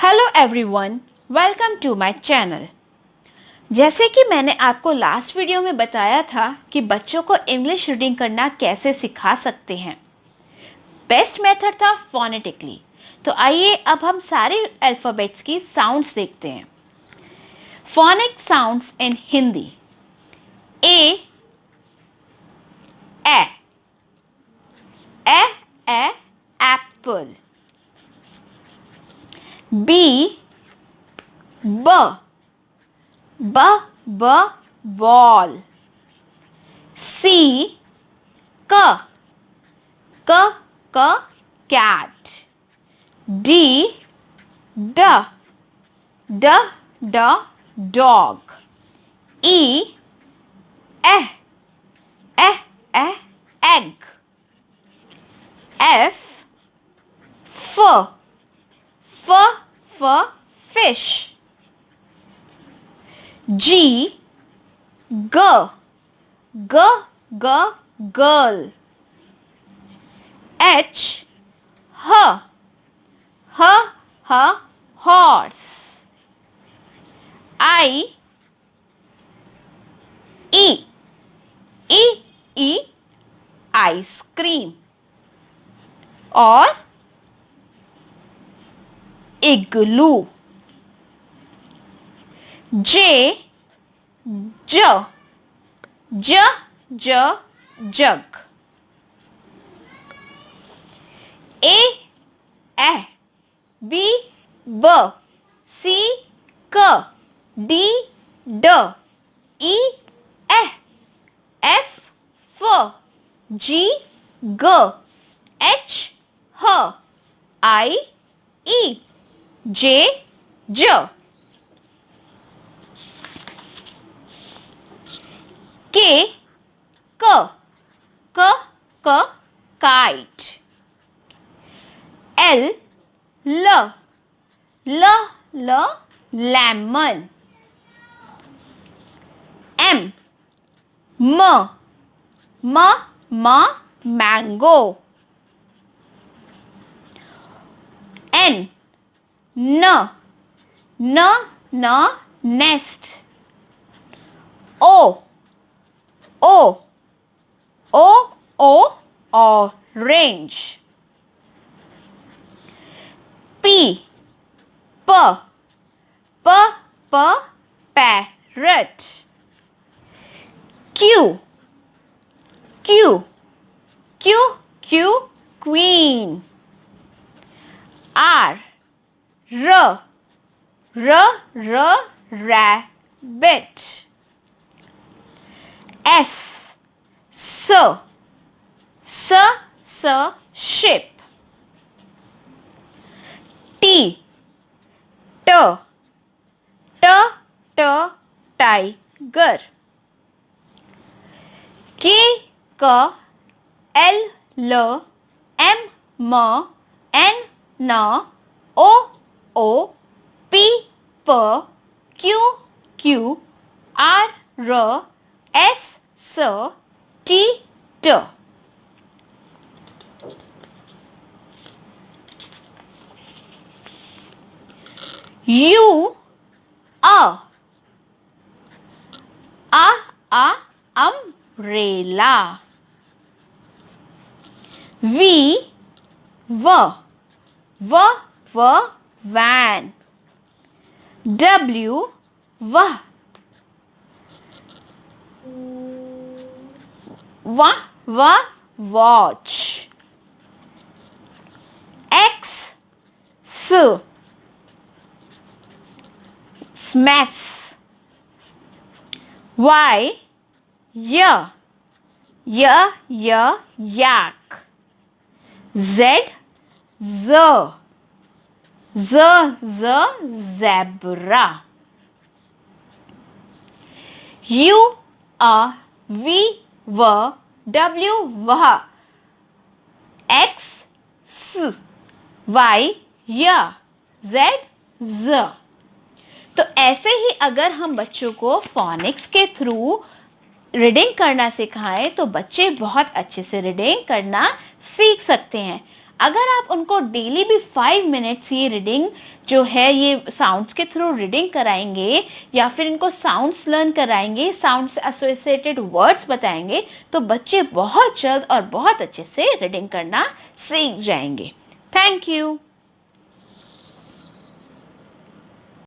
Hello everyone, welcome to my channel. जैसे कि मैंने आपको लास्ट वीडियो में बताया था कि बच्चों को इंग्लिश रीडिंग करना कैसे सिखा सकते हैं। बेस्ट मेथड था फोनेटिकली। तो आइए अब हम सारे अल्फ़ाबेट्स की साउंड्स देखते हैं। Phonic sounds in Hindi. A Apple. B ball. C cat. D dog. E egg. F fish. G girl. H horse. I ice cream or igloo. J jug. A B C D E F G H I J K kite. L lemon. M mango. N nest. O orange. P parrot. Q queen. R rabbit. S ship. T tiger. K L M N O P Q R S T U umbrella. V van. W watch. X mess. Y yak. Z zebra. U V W X Y Z. तो ऐसे ही अगर हम बच्चों को phoenix के through reading करना सिखाएं तो बच्चे बहुत अच्छे से रीडिंग करना सीख सकते हैं। अगर आप उनको डेली भी 5 मिनट्स ये रीडिंग जो है ये साउंड्स के थ्रू रीडिंग कराएंगे या फिर इनको साउंड्स लर्न कराएंगे, साउंड से एसोसिएटेड वर्ड्स बताएंगे, तो बच्चे बहुत जल्द और बहुत अच्छे से रीडिंग करना सीख जाएंगे। Thank you.